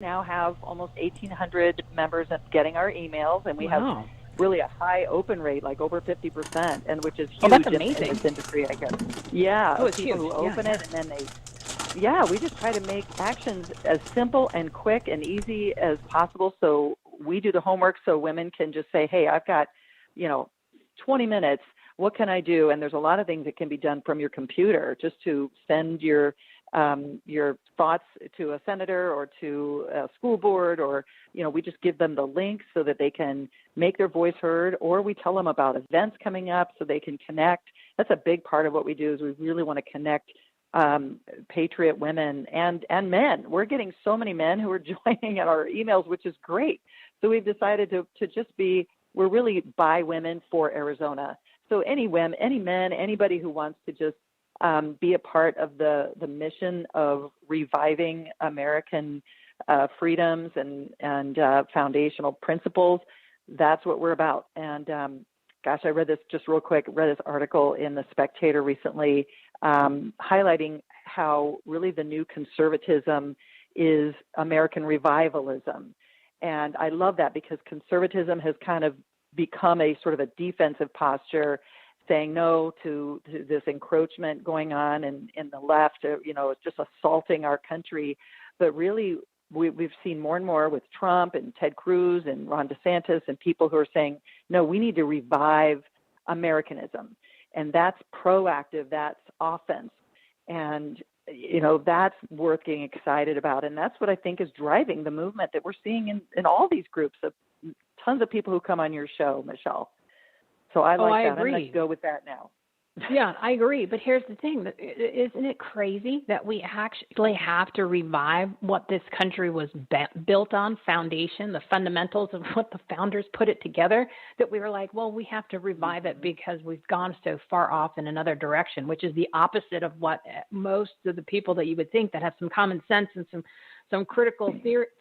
now have almost 1,800 members getting our emails, and we have Wow. really a high open rate, like over 50%, and which is Oh, that's huge in amazing. this industry, I guess. Yeah, Oh, it's people huge. who open it and then we just try to make actions as simple and quick and easy as possible. So we do the homework so women can just say, hey, I've got, 20 minutes. What can I do? And there's a lot of things that can be done from your computer, just to send your thoughts to a senator or to a school board, or, we just give them the link so that they can make their voice heard, or we tell them about events coming up so they can connect. That's a big part of what we do, is we really want to connect patriot women and men. We're getting so many men who are joining our emails, which is great. So we've decided to just we're really by women for Arizona. So any women, any men, anybody who wants to just be a part of the mission of reviving American freedoms and foundational principles, that's what we're about. And gosh, I read this just real quick, read this article in the Spectator recently, highlighting how really the new conservatism is American revivalism. And I love that, because conservatism has kind of become a sort of a defensive posture, saying no to this encroachment going on in the left, it's just assaulting our country. But really, we've seen more and more with Trump and Ted Cruz and Ron DeSantis and people who are saying, no, we need to revive Americanism. And that's proactive, that's offense. And, that's worth getting excited about. And that's what I think is driving the movement that we're seeing in all these groups of tons of people who come on your show, Michele. So I like that. Agree. I'm going to go with that now. Yeah, I agree. But here's the thing. Isn't it crazy that we actually have to revive what this country was built on, foundation, the fundamentals of what the founders put it together, that we were like, well, we have to revive it because we've gone so far off in another direction, which is the opposite of what most of the people that you would think that have some common sense and some critical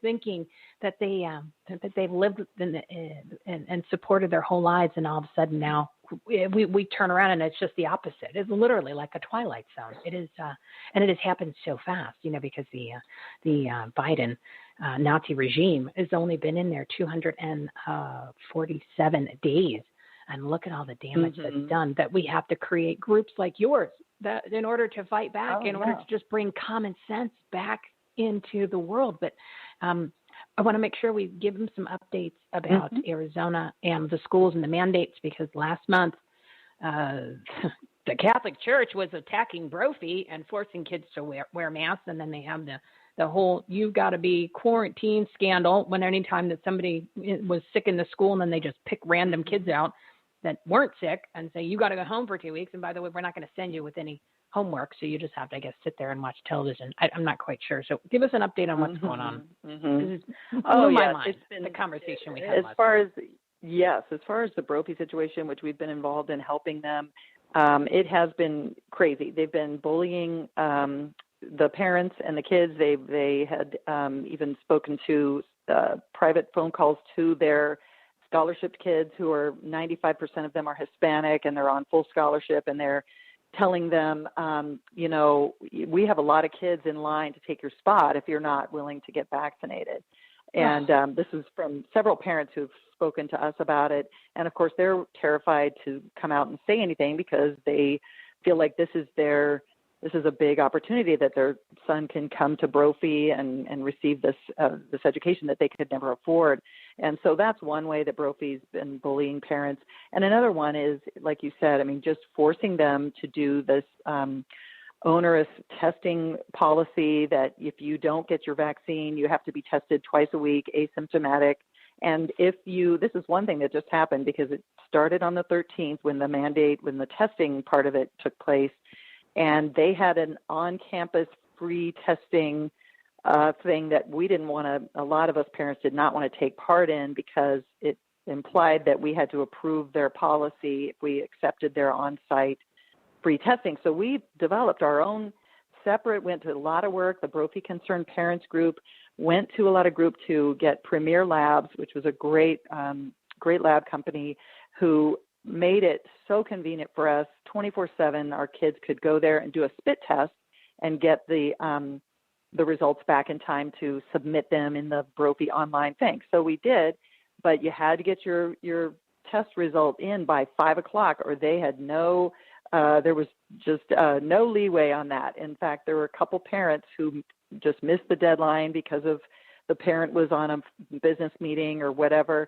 thinking that they've lived and supported their whole lives, and all of a sudden now we turn around and it's just the opposite. It's literally like a Twilight Zone. It is, and it has happened so fast, because the Biden Nazi regime has only been in there 247 days. And look at all the damage that's done, that we have to create groups like yours that in order to fight back, order to just bring common sense back into the world. But I want to make sure we give them some updates about Arizona and the schools and the mandates, because last month the Catholic Church was attacking Brophy and forcing kids to wear masks, and then they have the whole "you've got to be quarantined" scandal when anytime that somebody was sick in the school, and then they just pick random kids out that weren't sick and say, you got to go home for 2 weeks, and by the way, we're not going to send you with any homework, so you just have to, I guess, sit there and watch television. I'm not quite sure. So give us an update on what's going on. It blew my mind, it's been the conversation we had last night. As far as the Brophy situation, which we've been involved in helping them, it has been crazy. They've been bullying the parents and the kids. They had even spoken to private phone calls to their scholarship kids, who are 95% of them are Hispanic, and they're on full scholarship, and they're telling them, we have a lot of kids in line to take your spot if you're not willing to get vaccinated. And this is from several parents who've spoken to us about it. And of course, they're terrified to come out and say anything, because they feel like this is a big opportunity that their son can come to Brophy and receive this education that they could never afford. And so that's one way that Brophy's been bullying parents. And another one is, like you said, just forcing them to do this onerous testing policy that if you don't get your vaccine, you have to be tested twice a week, asymptomatic. And this is one thing that just happened, because it started on the 13th when the testing part of it took place. And they had an on-campus free testing thing that we didn't want to, a lot of us parents did not want to take part in, because it implied that we had to approve their policy if we accepted their on-site free testing. So we developed our own separate, went to a lot of work. The Brophy Concerned Parents Group went to a lot of group to get Premier Labs, which was a great lab company, who made it so convenient for us. 24/7, our kids could go there and do a spit test and get the the results back in time to submit them in the Brophy online thing. So we did, but you had to get your test result in by 5 o'clock, or they had no, there was just no leeway on that. In fact, there were a couple parents who just missed the deadline because of the parent was on a business meeting or whatever.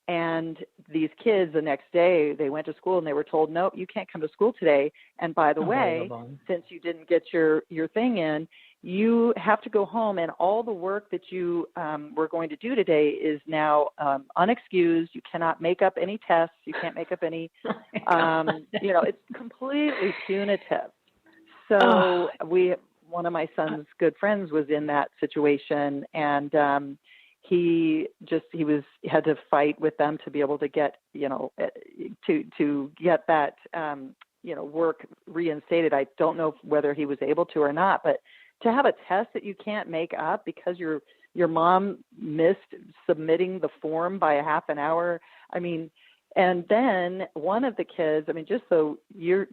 And these kids, the next day, they went to school and they were told, nope, you can't come to school today. And by the way, since you didn't get your thing in, you have to go home, and all the work that you were going to do today is now unexcused. You cannot make up any tests. You can't make up any, it's completely punitive. So one of my son's good friends was in that situation, and he had to fight with them to be able to get, to get that, work reinstated. I don't know whether he was able to or not, but to have a test that you can't make up because your mom missed submitting the form by a half an hour. I mean, and then one of the kids, I mean, just so there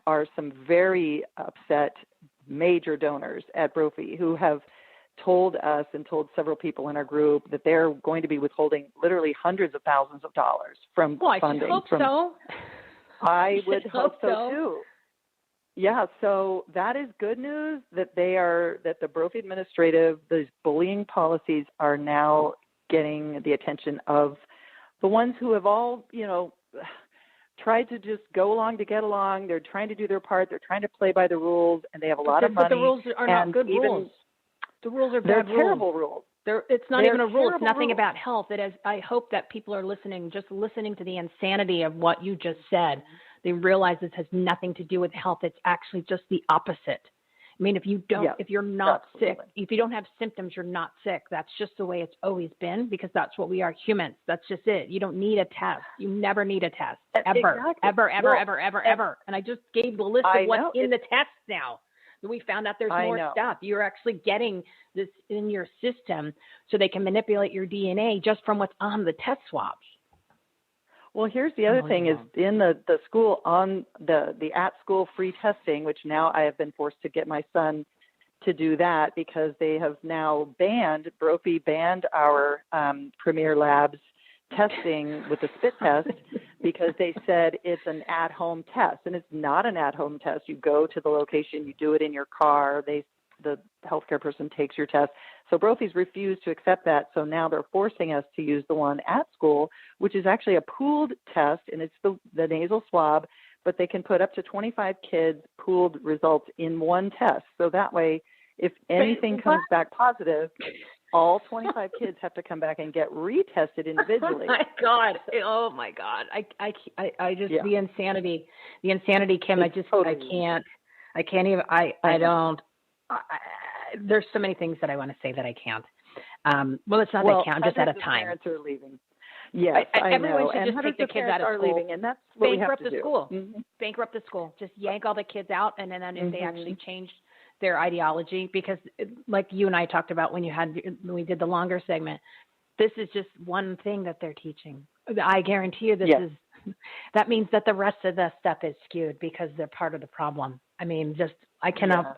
are some very upset major donors at Brophy who have told us and told several people in our group that they're going to be withholding literally hundreds of thousands of dollars from funding. I would hope so too. Yeah, so that is good news that that the Brophy administrative, these bullying policies are now getting the attention of the ones who have all, tried to just go along to get along. They're trying to do their part. They're trying to play by the rules, and they have a lot of money. But the rules are not good rules. The rules are bad rules. They're terrible rules. It's not even a rule. It's nothing about health. It is. I hope that people are listening to the insanity of what you just said. They realize this has nothing to do with health. It's actually just the opposite. I mean, if you're not sick, if you don't have symptoms, you're not sick. That's just the way it's always been, because that's what we are, humans. That's just it. You don't need a test. You never need a test, ever, ever. And I just gave the list of what's in the test now. We found out there's more stuff. You're actually getting this in your system so they can manipulate your DNA just from what's on the test swabs. Well, here's the other thing is in the school on the at-school free testing, which now I have been forced to get my son to do that because they have now Brophy banned our Premier Labs testing with the spit test because they said it's an at-home test, and it's not an at-home test. You go to the location, you do it in your car. The healthcare person takes your test. So Brophy's refused to accept that. So now they're forcing us to use the one at school, which is actually a pooled test, and it's the nasal swab, but they can put up to 25 kids' pooled results in one test. So that way, if anything comes back positive, all 25 kids have to come back and get retested individually. Oh my God. I just, the insanity, Kim, I can't even, there's so many things that I want to say that I can't. Well, it's not that I can't. I'm just out of time. Parents are leaving. Yes, everyone should just take the kids out of school. Leaving, and that's what we have to do. School. Mm-hmm. Bankrupt the school. Just yank all the kids out, and then if they actually change their ideology, because like you and I talked about when we did the longer segment, this is just one thing that they're teaching. I guarantee you that means that the rest of the stuff is skewed because they're part of the problem. I mean, I cannot.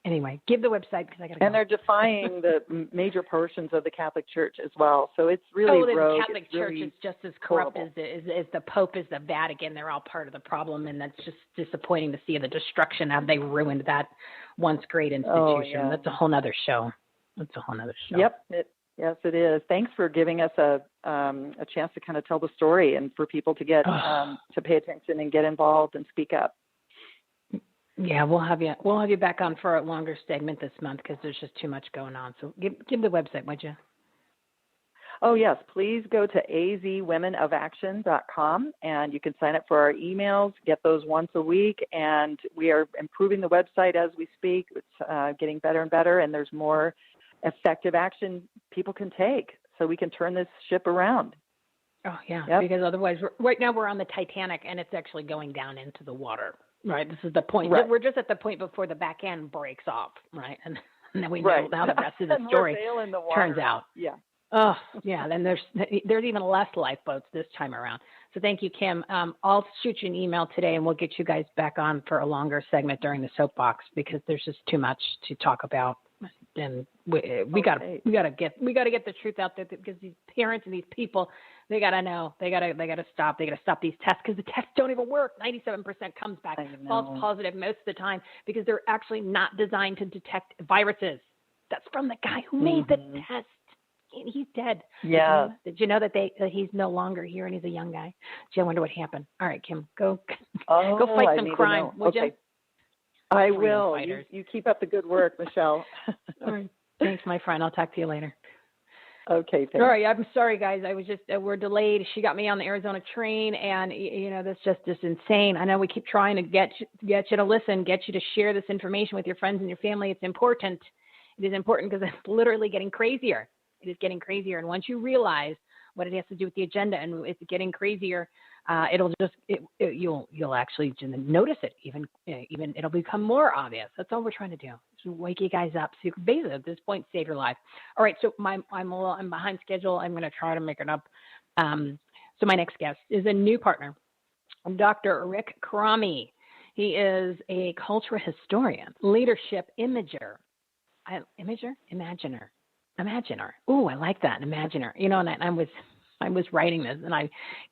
Anyway, give the website because I got to go. And they're defying the major portions of the Catholic Church as well. So it's really rogue. The Catholic Church is just as corrupt as the Pope, as the Vatican. They're all part of the problem, and that's just disappointing to see the destruction how they ruined that once great institution. That's a whole nother show. Yep. Yes, it is. Thanks for giving us a chance to kind of tell the story and for people to get to pay attention and get involved and speak up. Yeah, we'll have you back on for a longer segment this month because there's just too much going on. So give the website, would you? Oh, yes. Please go to azwomenofaction.com, and you can sign up for our emails, get those once a week, and we are improving the website as we speak. It's getting better and better, and there's more effective action people can take so we can turn this ship around. Oh, yeah, because otherwise, right now we're on the Titanic, and it's actually going down into the water. Right. This is the point. Right. We're just at the point before the back end breaks off. Right. And then we know how the rest of the story turns out. Yeah. Oh, yeah. Then there's even less lifeboats this time around. So thank you, Kim. I'll shoot you an email today, and we'll get you guys back on for a longer segment during the soapbox because there's just too much to talk about, and we gotta get the truth out there because these parents and these people, they gotta know, they gotta stop these tests because the tests don't even work. 97% comes back false positive most of the time because they're actually not designed to detect viruses. That's from the guy who made the test. And he's dead. Yeah. Did you know that he's no longer here and he's a young guy? Gee, I wonder what happened. All right, Kim, go fight some crime. Would you? I will. You keep up the good work, Michele. All right. Thanks, my friend. I'll talk to you later. Okay. Thanks. All right. I'm sorry, guys. I was just we're delayed. She got me on the Arizona train, and that's just insane. I know we keep trying to get you to listen, get you to share this information with your friends and your family. It's important. It is important because it's literally getting crazier. It is getting crazier. And once you realize what it has to do with the agenda and it's getting crazier, you'll actually notice it. Even it'll become more obvious. That's all we're trying to do. Just wake you guys up so you can basically at this point save your life. All right. So I'm behind schedule. I'm going to try to make it up. So my next guest is a new partner, Dr. Rick Chromey. He is a cultural historian, leadership imaginer. Ooh, I like that. Imaginer. And I was writing this and I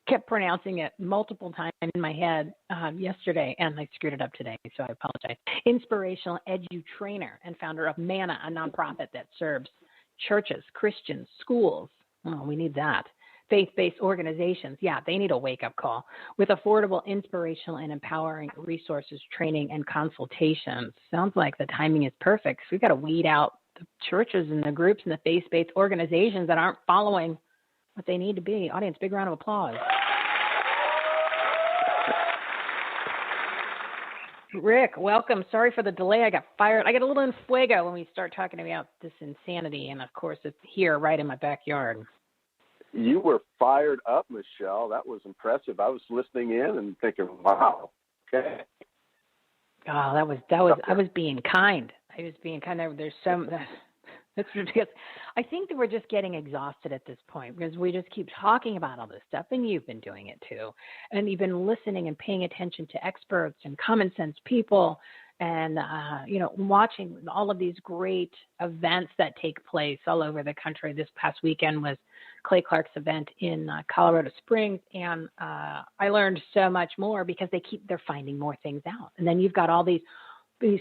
kept pronouncing it multiple times in my head yesterday and I screwed it up today. So I apologize. Inspirational edu trainer and founder of MANNA, a nonprofit that serves churches, Christians, schools. Oh, we need that. Faith-based organizations. Yeah, they need a wake-up call with affordable, inspirational, and empowering resources, training, and consultations. Sounds like the timing is perfect. So we've got to weed out the churches and the groups and the faith-based organizations that aren't following what they need to be. Audience, big round of applause. Rick, welcome. Sorry for the delay. I got fired. I get a little in fuego when we start talking about this insanity, and of course, it's here right in my backyard. You were fired up, Michele. That was impressive. I was listening in and thinking, wow, okay. Oh, I was being kind. There's some, that's because I think that we're just getting exhausted at this point because we just keep talking about all this stuff, and you've been doing it too. And you've been listening and paying attention to experts and common sense people and, watching all of these great events that take place all over the country. This past weekend was Clay Clark's event in Colorado Springs, and I learned so much more because they're finding more things out. And then you've got all these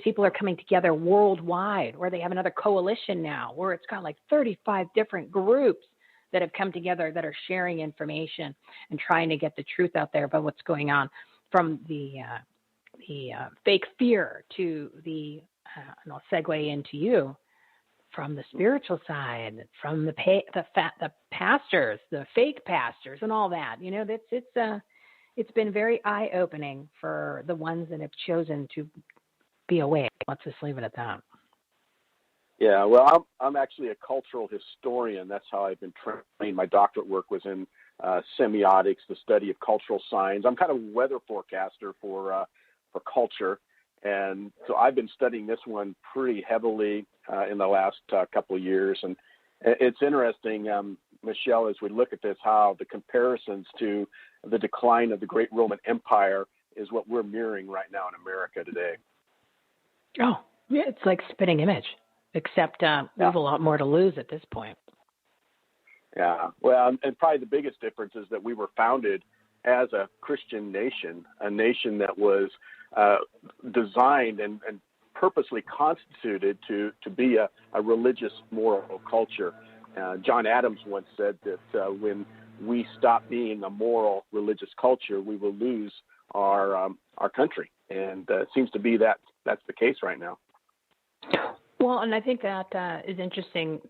people are coming together worldwide, or they have another coalition now where it's got like 35 different groups that have come together that are sharing information and trying to get the truth out there about what's going on, from the fake fear to and I'll segue into you, from the spiritual side, from the pastors, the fake pastors, and all that. It's been very eye-opening for the ones that have chosen to be awake. Let's just leave it at that. Yeah, well, I'm actually a cultural historian. That's how I've been trained. My doctorate work was in semiotics, the study of cultural signs. I'm kind of a weather forecaster for culture. And so I've been studying this one pretty heavily in the last couple of years. And it's interesting, Michele, as we look at this, how the comparisons to the decline of the great Roman Empire is what we're mirroring right now in America today. Oh, yeah, it's like spitting image, except we have a lot more to lose at this point. Yeah, well, and probably the biggest difference is that we were founded as a Christian nation, a nation that was designed and purposely constituted to be a religious moral culture. John Adams once said that when we stop being a moral religious culture, we will lose our country. And it seems to be that's the case right now. Well, and I think that is interesting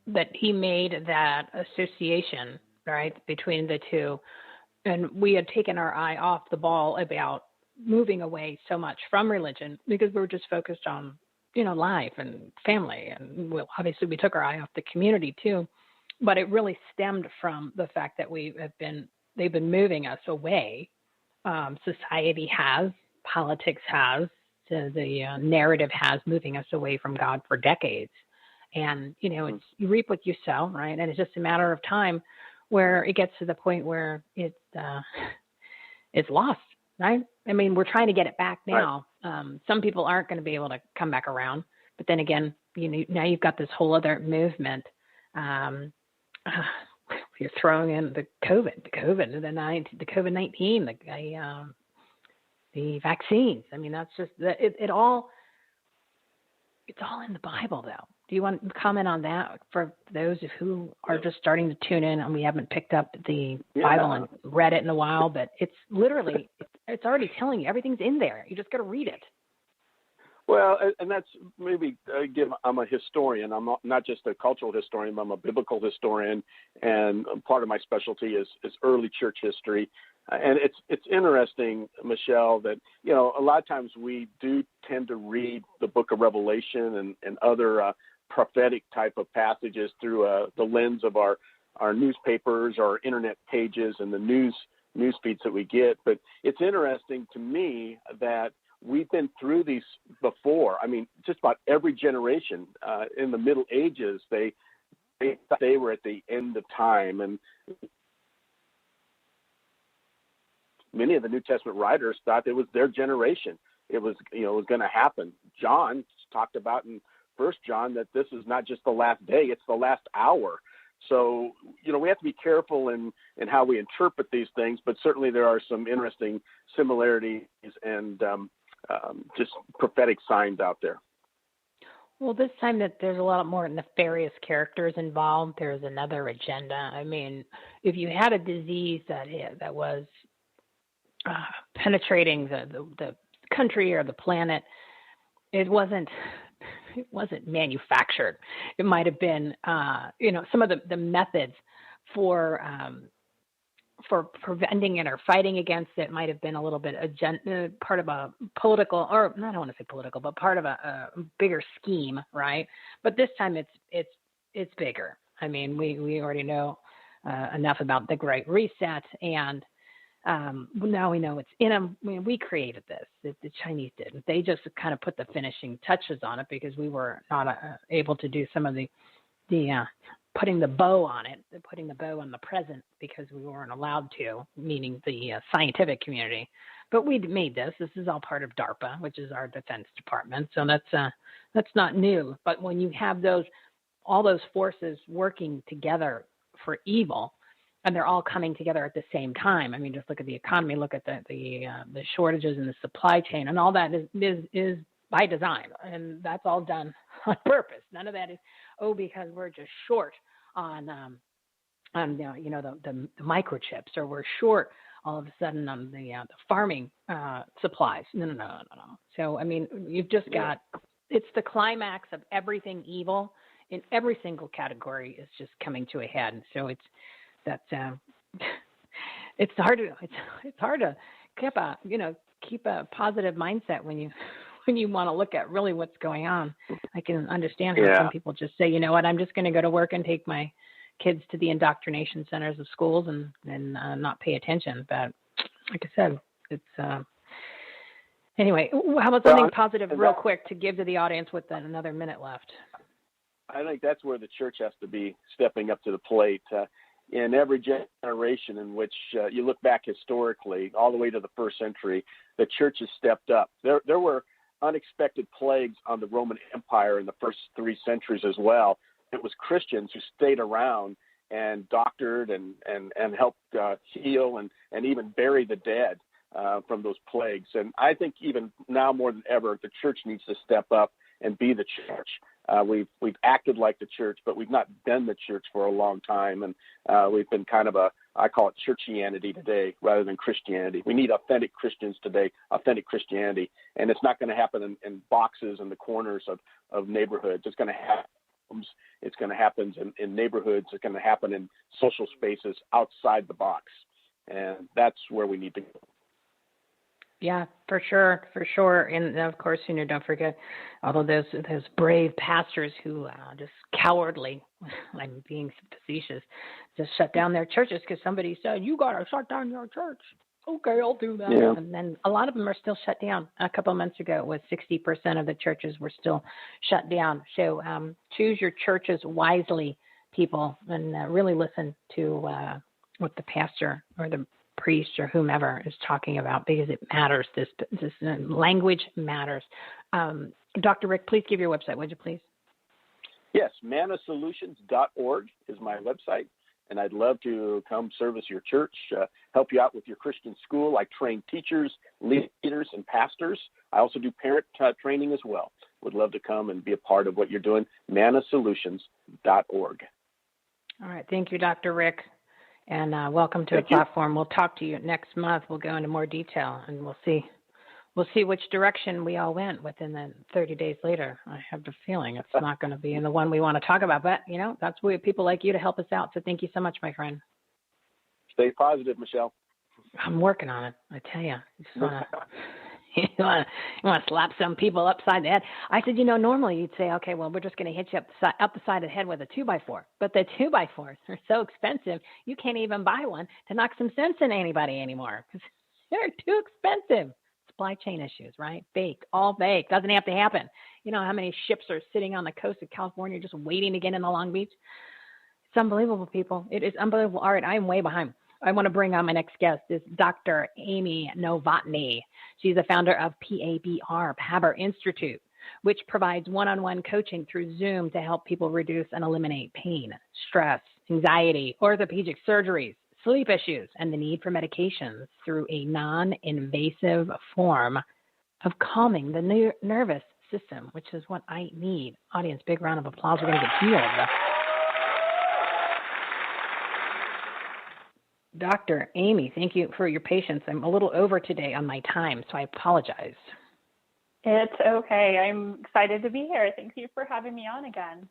that he made that association, right, between the two. And we had taken our eye off the ball about moving away so much from religion because we were just focused on, life and family. And obviously we took our eye off the community too. But it really stemmed from the fact that they've been moving us away. Society has, politics has, the narrative has, moving us away from God for decades. And, it's, you reap what you sow, right? And it's just a matter of time where it gets to the point where it's lost, right? I mean, we're trying to get it back now. Right. Some people aren't going to be able to come back around. But then again, now you've got this whole other movement. You're throwing in the COVID-19, the vaccines. I mean, that's just it's all in the Bible, though. Do you want to comment on that for those who are just starting to tune in and we haven't picked up the Bible and read it in a while? But it's literally, it's already telling you everything's in there. You just got to read it. Well, and that's maybe, again, I'm a historian. I'm not just a cultural historian, but I'm a biblical historian, and part of my specialty is early church history. And it's interesting, Michele, that, a lot of times we do tend to read the book of Revelation and other prophetic type of passages through the lens of our newspapers, our internet pages, and the news feeds that we get. But it's interesting to me that we've been through these before. I mean, just about every generation in the Middle Ages, they thought they were at the end of time, and many of the New Testament writers thought it was their generation. It was, it was going to happen. John talked about in 1 John that this is not just the last day; it's the last hour. So, we have to be careful in how we interpret these things. But certainly, there are some interesting similarities and just prophetic signs out there. Well, this time that there's a lot more nefarious characters involved, there's another agenda. I mean, if you had a disease that was penetrating the country or the planet, it wasn't manufactured. It might have been, some of the methods for preventing it or fighting against it might have been a little bit part of a political, or I don't want to say political, but part of a bigger scheme, right? But this time it's bigger. I mean, we already know enough about the Great Reset, and now we know it's in them. I mean, we created this. The Chinese did. They just kind of put the finishing touches on it because we were not able to do some of the putting the bow on it, putting the bow on the present because we weren't allowed to, meaning the scientific community. But we made this. This is all part of DARPA, which is our Defense Department. So that's not new. But when you have all those forces working together for evil, and they're all coming together at the same time. I mean, just look at the economy, look at the shortages in the supply chain, and all that is by design, and that's all done on purpose. None of that is because we're just short on the microchips, or we're short all of a sudden on the farming supplies. No. So I mean, you've just got it's the climax of everything evil in every single category is just coming to a head. And so it's hard to keep a positive mindset when you want to look at really what's going on. I can understand how some people just say, you know what, I'm just going to go to work and take my kids to the indoctrination centers of schools and not pay attention. But like I said, it's anyway. How about something positive, real quick, to give to the audience with another minute left? I think that's where the church has to be stepping up to the plate. In every generation in which you look back historically, all the way to the first century, the church has stepped up. There were unexpected plagues on the Roman Empire in the first 3 centuries as well. It was Christians who stayed around and doctored and helped heal and even bury the dead from those plagues. And I think even now more than ever, the church needs to step up and be the church. We've acted like the church, but we've not been the church for a long time. And we've been kind of I call it churchianity today rather than Christianity. We need authentic Christians today, authentic Christianity. And it's not going to happen in boxes in the corners of neighborhoods. It's going to happen. It's going to happen in neighborhoods. It's going to happen in social spaces outside the box. And that's where we need to go. Yeah, for sure. And of course, don't forget all of those brave pastors who just cowardly, I'm being facetious, just shut down their churches because somebody said, you got to shut down your church. okay, I'll do that. Yeah. And then a lot of them are still shut down. A couple of months ago, it was 60% of the churches were still shut down. So choose your churches wisely, people, and really listen to what the pastor or the priest or whomever is talking about, because it matters. This language matters. Dr. Rick, please give your website, would you please? Yes, mannasolutions.org is my website, and I'd love to come service your church, help you out with your Christian school. I train teachers, leaders, and pastors. I also do parent training as well. Would love to come and be a part of what you're doing, mannasolutions.org. All right, thank you, Dr. Rick. And welcome to the platform. We'll talk to you next month. We'll go into more detail, and we'll see which direction we all went within the 30 days later. I have the feeling it's not going to be in the one we want to talk about. But, that's where people like you to help us out. So thank you so much, my friend. Stay positive, Michele. I'm working on it, I tell you. You want to slap some people upside the head. I said, normally you'd say, okay, well, we're just going to hit you up the side of the head with a 2x4. But the 2x4s are so expensive, you can't even buy one to knock some sense in anybody anymore because they're too expensive. Supply chain issues, right? Fake, all fake. Doesn't have to happen. You know how many ships are sitting on the coast of California just waiting to get into Long Beach? It's unbelievable, people. It is unbelievable. All right, I am way behind. I want to bring on my next guest, is Dr. Amy Novotny. She's the founder of PABR Institute, which provides one-on-one coaching through Zoom to help people reduce and eliminate pain, stress, anxiety, orthopedic surgeries, sleep issues, and the need for medications through a non-invasive form of calming the nervous system, which is what I need. Audience, big round of applause. We're going to get healed. Dr. Amy, thank you for your patience. I'm a little over today on my time, so I apologize. It's okay. I'm excited to be here. Thank you for having me on again.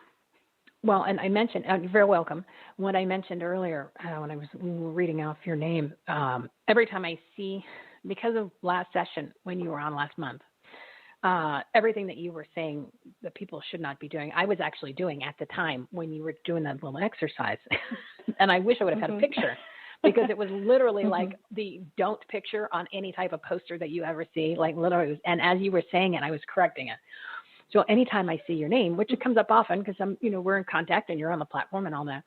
Well, and I mentioned, you're very welcome. What I mentioned earlier when we were reading off your name, every time I see, because of last session when you were on last month, everything that you were saying that people should not be doing, I was actually doing at the time when you were doing that little exercise. And I wish I would have had a picture. Because it was literally like the don't picture on any type of poster that you ever see, like literally. And as you were saying it, I was correcting it. So anytime I see your name, which it comes up often because we're in contact and you're on the platform and all that,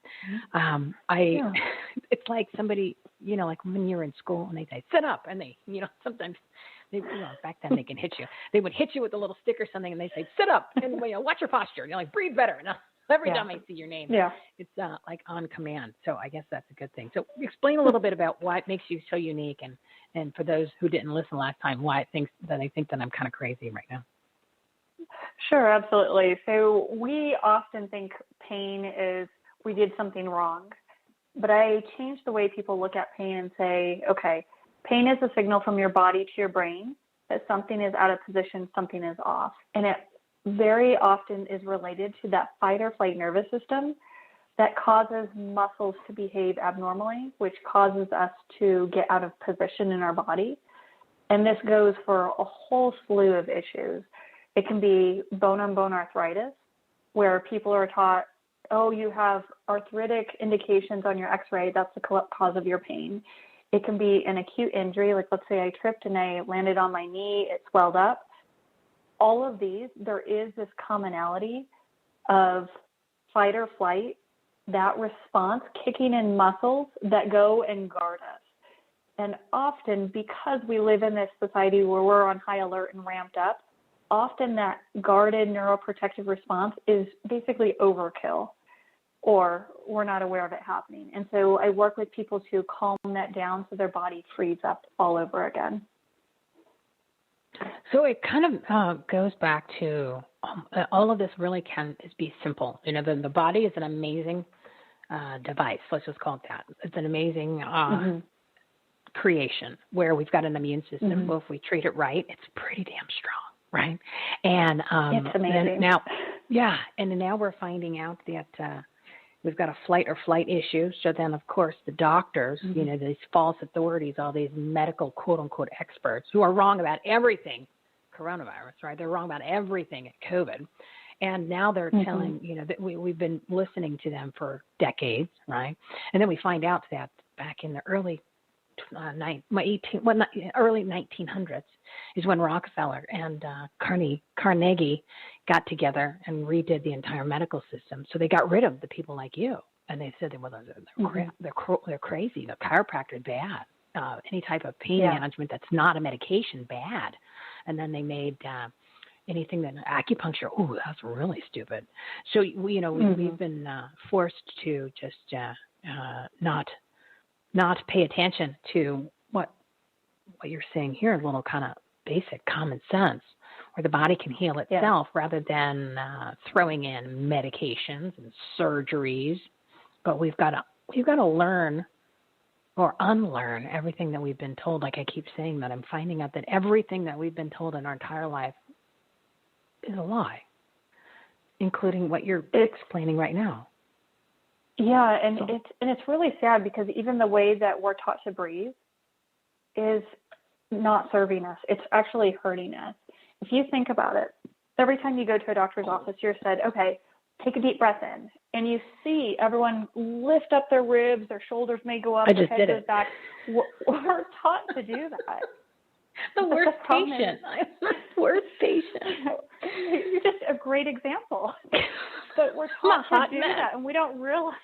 it's like somebody, like when you're in school and they say sit up, and they, sometimes they, back then they can hit you. They would hit you with a little stick or something, and they say sit up and watch your posture. And you're like breathe better. And every time I see your name, it's like on command. So I guess that's a good thing. So explain a little bit about why it makes you so unique, and for those who didn't listen last time, why I think that I'm kind of crazy right now. Sure, absolutely. So we often think pain is we did something wrong, but I change the way people look at pain and say, okay, pain is a signal from your body to your brain that something is out of position, something is off, and it very often is related to that fight or flight nervous system that causes muscles to behave abnormally, which causes us to get out of position in our body. And this goes for a whole slew of issues. It can be bone-on-bone arthritis, where people are taught, oh, you have arthritic indications on your x-ray, that's the cause of your pain. It can be an acute injury, like let's say I tripped and I landed on my knee, it swelled up. All of these, there is this commonality of fight or flight, that response kicking in muscles that go and guard us. And often, because we live in this society where we're on high alert and ramped up, often that guarded neuroprotective response is basically overkill, or we're not aware of it happening. And so I work with people to calm that down so their body frees up all over again. So it kind of goes back to all of this really can be simple. The body is an amazing device. Let's just call it that. It's an amazing creation where we've got an immune system. Well, if we treat it right, it's pretty damn strong, right? And it's amazing. And now we're finding out that we've got a flight or flight issue. So then, of course, the doctors, these false authorities, all these medical quote-unquote experts who are wrong about everything coronavirus, right? They're wrong about everything at COVID. And now they're telling, that we've been listening to them for decades, right? And then we find out that back in the early early 1900s is when Rockefeller and Carnegie got together and redid the entire medical system. So they got rid of the people like you, and they said, well, they're crazy. The chiropractor, bad. Any type of pain management that's not a medication, bad. And then they made anything that acupuncture, that's really stupid. So we've been forced to just not pay attention to what you're saying here, a little kind of basic common sense, where the body can heal itself rather than throwing in medications and surgeries. But we've got to learn or unlearn everything that we've been told. Like I keep saying that, I'm finding out that everything that we've been told in our entire life is a lie, including what you're explaining right now. Yeah, and it's really sad because even the way that we're taught to breathe is not serving us. It's actually hurting us. If you think about it, every time you go to a doctor's office, you're said, okay, take a deep breath in. And you see everyone lift up their ribs, their shoulders may go up, their head goes back. We're taught to do that. The worst patient. I'm the worst patient. You're just a great example. But we're taught to do that, and we don't realize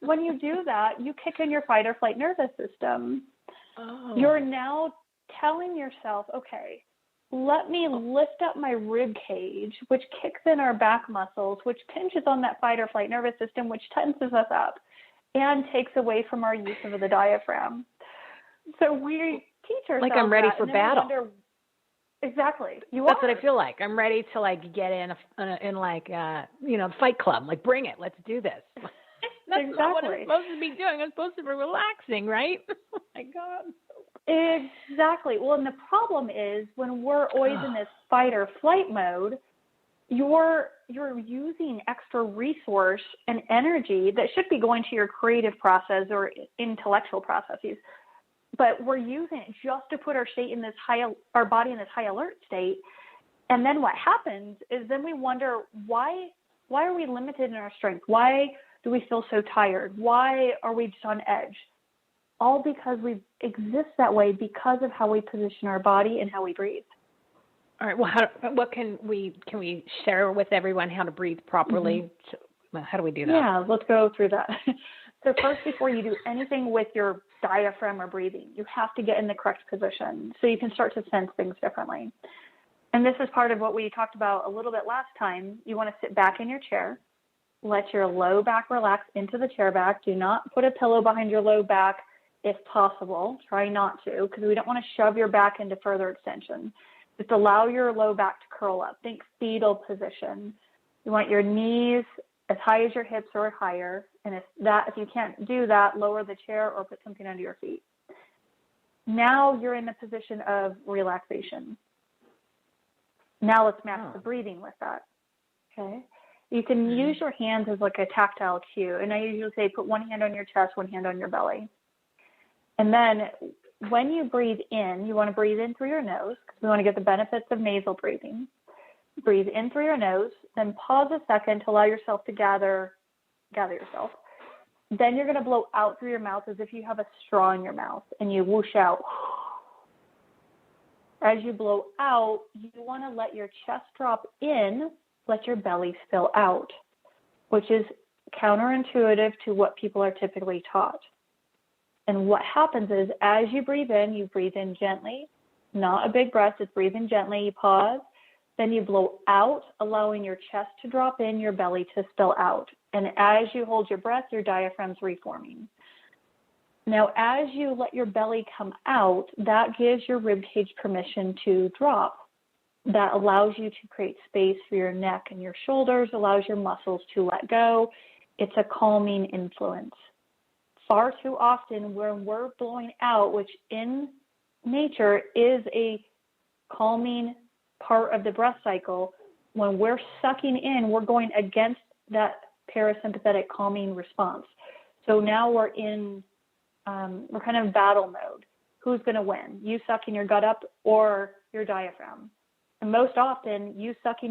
when you do that, you kick in your fight or flight nervous system. Oh. You're now telling yourself, okay, let me lift up my rib cage, which kicks in our back muscles, which pinches on that fight or flight nervous system, which tenses us up and takes away from our use of the diaphragm. So we teach ourselves like I'm ready for battle. Exactly. That's what I feel like. I'm ready to get in Fight Club. Like, bring it. Let's do this. That's not what I'm supposed to be doing. I'm supposed to be relaxing, right? Oh my God. Exactly. Well, and the problem is when we're always in this fight or flight mode, you're using extra resource and energy that should be going to your creative process or intellectual processes. But we're using it just to put our body in this high alert state. And then what happens is then we wonder, why are we limited in our strength? Why do we feel so tired? Why are we just on edge? All because we exist that way because of how we position our body and how we breathe. All right. Well, can we share with everyone how to breathe properly? Mm-hmm. How do we do that? Yeah, let's go through that. So first, before you do anything with your diaphragm or breathing, you have to get in the correct position so you can start to sense things differently. And this is part of what we talked about a little bit last time. You want to sit back in your chair, let your low back relax into the chair back. Do not put a pillow behind your low back if possible. Try not to, because we don't want to shove your back into further extension. Just allow your low back to curl up. Think fetal position. You want your knees as high as your hips or higher. And if you can't do that, lower the chair or put something under your feet. Now you're in the position of relaxation. Now let's match the breathing with that. Okay. You can use your hands as like a tactile cue. And I usually say put one hand on your chest, one hand on your belly. And then when you breathe in, you want to breathe in through your nose because we want to get the benefits of nasal breathing. Breathe in through your nose, then pause a second to allow yourself to gather yourself. Then you're going to blow out through your mouth as if you have a straw in your mouth, and you whoosh out. As you blow out, you want to let your chest drop in, let your belly spill out, which is counterintuitive to what people are typically taught. And what happens is as you breathe in gently, not a big breath, just breathe in gently, you pause. Then you blow out, allowing your chest to drop in, your belly to spill out. And as you hold your breath, your diaphragm's reforming. Now, as you let your belly come out, that gives your rib cage permission to drop. That allows you to create space for your neck and your shoulders, allows your muscles to let go. It's a calming influence. Far too often when we're blowing out, which in nature is a calming part of the breath cycle, when we're sucking in, we're going against that parasympathetic calming response. So now we're kind of battle mode. Who's going to win? You sucking your gut up or your diaphragm? And most often, you sucking